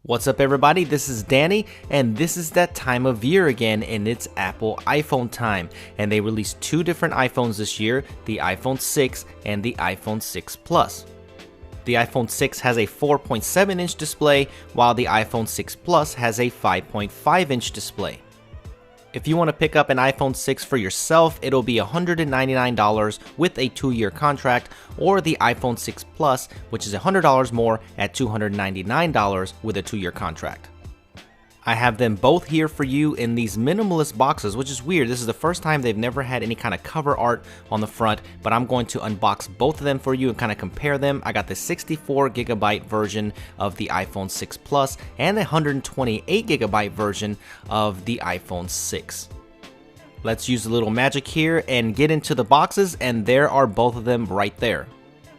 What's up everybody, this is Danny, and this is that time of year again, and it's Apple iPhone time. And they released two different iPhones this year, the iPhone 6 and the iPhone 6 Plus. The iPhone 6 has a 4.7-inch display, while the iPhone 6 Plus has a 5.5-inch display. If you want to pick up an iPhone 6 for yourself, it'll be $199 with a 2-year contract, or the iPhone 6 Plus, which is $100 more at $299 with a 2-year contract. I have them both here for you in these minimalist boxes, which is weird. This is the first time they've never had any kind of cover art on the front, but I'm going to unbox both of them for you and kind of compare them. I got the 64GB version of the iPhone 6 Plus and the 128GB version of the iPhone 6. Let's use a little magic here and get into the boxes, and there are both of them right there.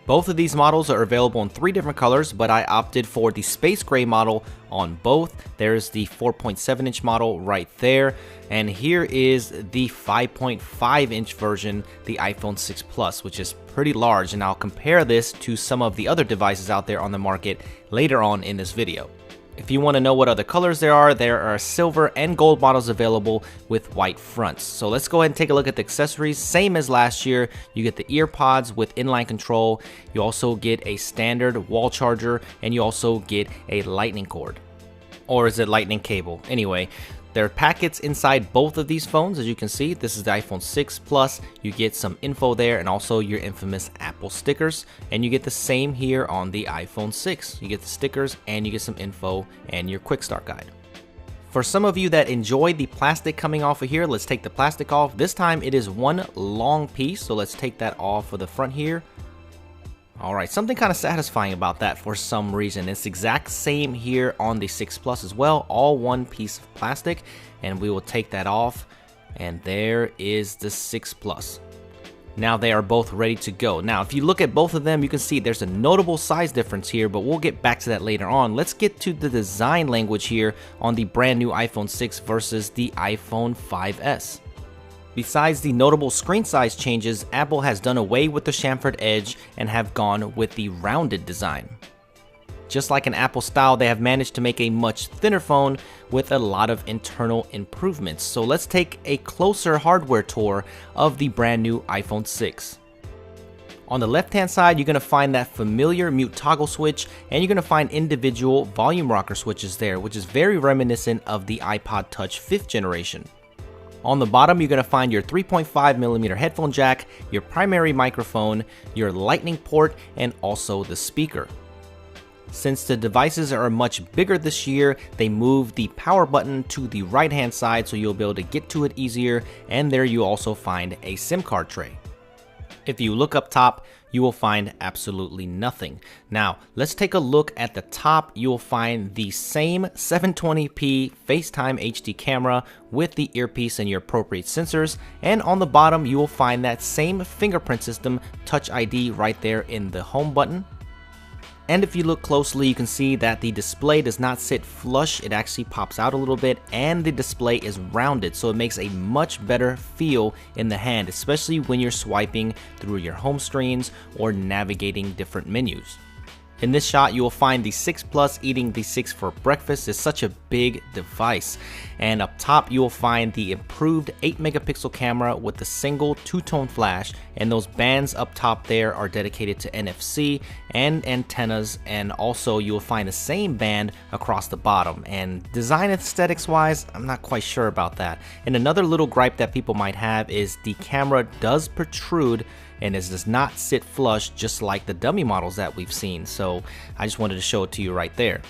Both of these models are available in 3 different colors, but I opted for the space gray model on both. There's the 4.7-inch model right there, and here is the 5.5-inch version, the iPhone 6 Plus, which is pretty large, and I'll compare this to some of the other devices out there on the market later on in this video. If you want to know what other colors there are silver and gold models available with white fronts. So let's go ahead and take a look at the accessories. Same as last year, you get the ear pods with inline control. You also get a standard wall charger, and you also get a lightning cord. Or is it lightning cable? Anyway, there are packets inside both of these phones. As you can see, this is the iPhone 6 Plus. You get some info there and also your infamous Apple stickers. And you get the same here on the iPhone 6. You get the stickers and you get some info and your quick start guide. For some of you that enjoy the plastic coming off of here, let's take the plastic off. This time it is one long piece, so let's take that off of the front here. Alright, something kind of satisfying about that for some reason. It's the exact same here on the 6 Plus as well, all one piece of plastic, and we will take that off, and there is the 6 Plus. Now they are both ready to go. Now if you look at both of them, you can see there's a notable size difference here, but we'll get back to that later on. Let's get to the design language here on the brand new iPhone 6 versus the iPhone 5S. Besides the notable screen size changes, Apple has done away with the chamfered edge and have gone with the rounded design. Just like an Apple style, they have managed to make a much thinner phone with a lot of internal improvements. So let's take a closer hardware tour of the brand new iPhone 6. On the left hand side, you're going to find that familiar mute toggle switch, and you're going to find individual volume rocker switches there, which is very reminiscent of the iPod Touch 5th generation. On the bottom, you're going to find your 3.5mm headphone jack, your primary microphone, your lightning port, and also the speaker. Since the devices are much bigger this year, they moved the power button to the right hand side so you'll be able to get to it easier, and there you also find a SIM card tray. If you look up top, you will find absolutely nothing. Now, let's take a look at the top. You will find the same 720p FaceTime HD camera with the earpiece and your appropriate sensors. And on the bottom, you will find that same fingerprint system, Touch ID, right there in the home button. And if you look closely, you can see that the display does not sit flush, it actually pops out a little bit, and the display is rounded, so it makes a much better feel in the hand, especially when you're swiping through your home screens or navigating different menus. In this shot, you will find the 6 Plus eating the 6 for breakfast. It's such a big device. And up top, you will find the improved 8-megapixel camera with the single 2-tone flash. And those bands up top there are dedicated to NFC and antennas. And also, you will find the same band across the bottom. And design aesthetics wise, I'm not quite sure about that. And another little gripe that people might have is the camera does protrude, and it does not sit flush just like the dummy models that we've seen. So I just wanted to show it to you right there.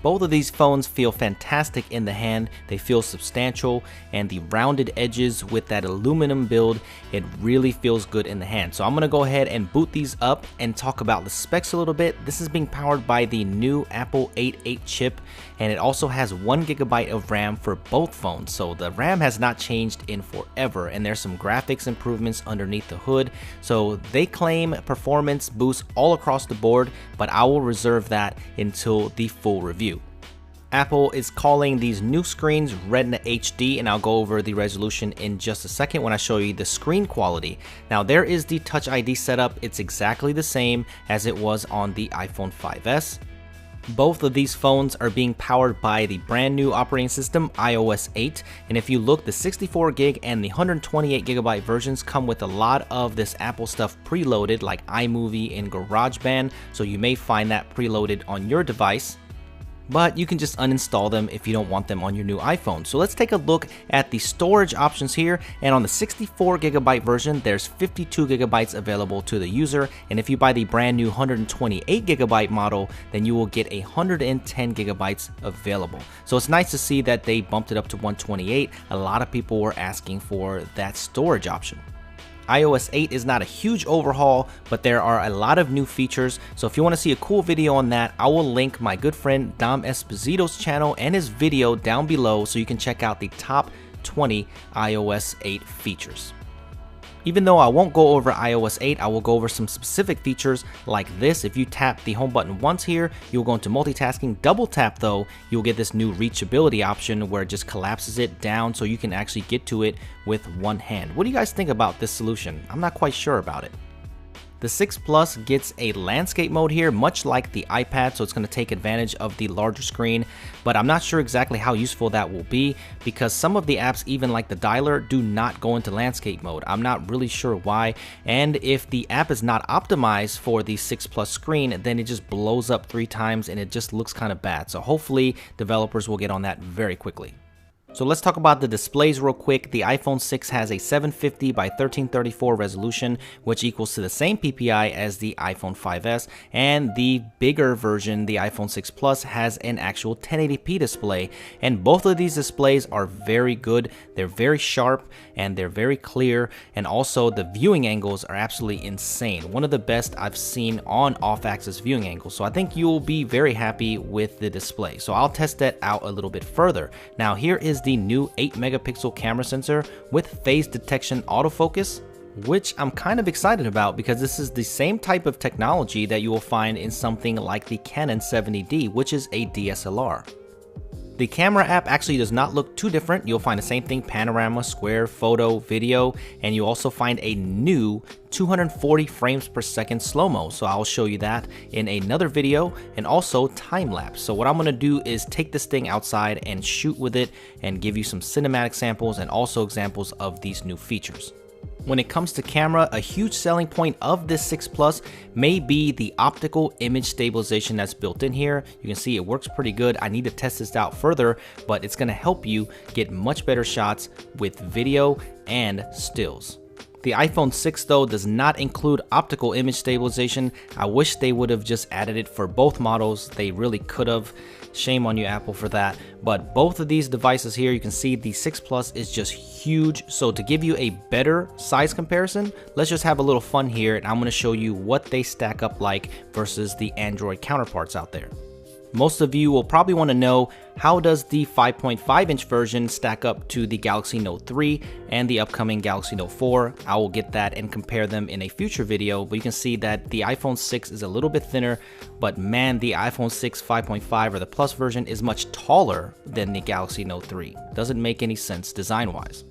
Both of these phones feel fantastic in the hand. They feel substantial, and the rounded edges with that aluminum build, it really feels good in the hand. So I'm gonna go ahead and boot these up and talk about the specs a little bit. This is being powered by the new Apple 8.8 chip, and it also has 1GB of RAM for both phones. So the RAM has not changed in forever, and there's some graphics improvements underneath the hood. So they claim performance boosts all across the board, but I will reserve that until the full review. Apple is calling these new screens Retina HD, and I'll go over the resolution in just a second when I show you the screen quality. Now there is the Touch ID setup. It's exactly the same as it was on the iPhone 5S. Both of these phones are being powered by the brand new operating system iOS 8, and if you look, the 64 gig and the 128 gigabyte versions come with a lot of this Apple stuff preloaded like iMovie and GarageBand, so you may find that preloaded on your device. But you can just uninstall them if you don't want them on your new iPhone. So let's take a look at the storage options here, and on the 64 gigabyte version there's 52 gigabytes available to the user, and if you buy the brand new 128 gigabyte model then you will get 110 gigabytes available. So it's nice to see that they bumped it up to 128. A lot of people were asking for that storage option. iOS 8 is not a huge overhaul, but there are a lot of new features, so if you want to see a cool video on that, I will link my good friend Dom Esposito's channel and his video down below so you can check out the top 20 iOS 8 features. Even though I won't go over iOS 8, I will go over some specific features like this. If you tap the home button once here, you'll go into multitasking. Double tap though, you'll get this new reachability option where it just collapses it down so you can actually get to it with one hand. What do you guys think about this solution? I'm not quite sure about it. The 6 Plus gets a landscape mode here, much like the iPad, so it's going to take advantage of the larger screen, but I'm not sure exactly how useful that will be because some of the apps, even like the dialer, do not go into landscape mode. I'm not really sure why, and if the app is not optimized for the 6 Plus screen, then it just blows up 3 times and it just looks kind of bad. So hopefully developers will get on that very quickly. So let's talk about the displays real quick. The iPhone 6 has a 750 by 1334 resolution, which equals to the same PPI as the iPhone 5S, and the bigger version, the iPhone 6 Plus, has an actual 1080p display, and both of these displays are very good. They're very sharp and they're very clear, and also the viewing angles are absolutely insane. One of the best I've seen on off-axis viewing angles, so I think you'll be very happy with the display. So I'll test that out a little bit further. Now here is the new 8 megapixel camera sensor with phase detection autofocus, which I'm kind of excited about because this is the same type of technology that you will find in something like the Canon 70D, which is a DSLR. The camera app actually does not look too different. You'll find the same thing: panorama, square, photo, video, and you also find a new 240 frames per second slow-mo. So I'll show you that in another video, and also time-lapse. So what I'm gonna do is take this thing outside and shoot with it and give you some cinematic samples and also examples of these new features. When it comes to camera, a huge selling point of this 6 Plus may be the optical image stabilization that's built in here. You can see it works pretty good. I need to test this out further, but it's going to help you get much better shots with video and stills. The iPhone 6 though does not include optical image stabilization. I wish they would have just added it for both models. They really could have. Shame on you, Apple, for that. But both of these devices here, you can see the 6 Plus is just huge. So to give you a better size comparison, let's just have a little fun here, and I'm going to show you what they stack up like versus the Android counterparts out there. Most of you will probably want to know, how does the 5.5 inch version stack up to the Galaxy Note 3 and the upcoming Galaxy Note 4? I will get that and compare them in a future video, but you can see that the iPhone 6 is a little bit thinner, but man, the iPhone 6 5.5 or the Plus version is much taller than the Galaxy Note 3. Doesn't make any sense design-wise.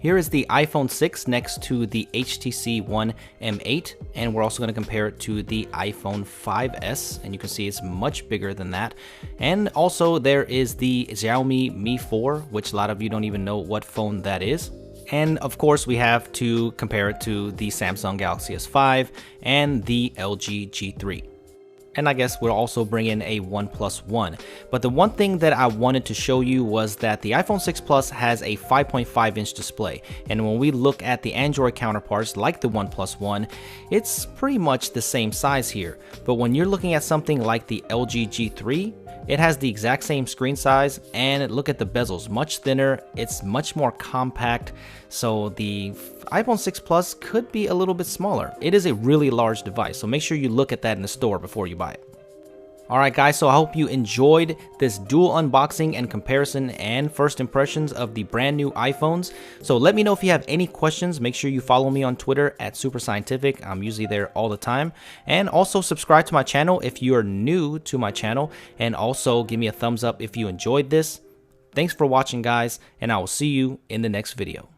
Here is the iPhone 6 next to the HTC One M8, and we're also going to compare it to the iPhone 5S, and you can see it's much bigger than that. And also there is the Xiaomi Mi 4, which a lot of you don't even know what phone that is. And of course we have to compare it to the Samsung Galaxy S5 and the LG G3. And I guess we'll also bring in a OnePlus One. But the one thing that I wanted to show you was that the iPhone 6 Plus has a 5.5 inch display. And when we look at the Android counterparts like the OnePlus One, it's pretty much the same size here. But when you're looking at something like the LG G3, it has the exact same screen size, and look at the bezels, much thinner, it's much more compact, so the iPhone 6 Plus could be a little bit smaller. It is a really large device, so make sure you look at that in the store before you buy it. Alright guys, so I hope you enjoyed this dual unboxing and comparison and first impressions of the brand new iPhones. So let me know if you have any questions. Make sure you follow me on Twitter at @SuperScientific. I'm usually there all the time. And also subscribe to my channel if you're new to my channel. And also give me a thumbs up if you enjoyed this. Thanks for watching guys, and I will see you in the next video.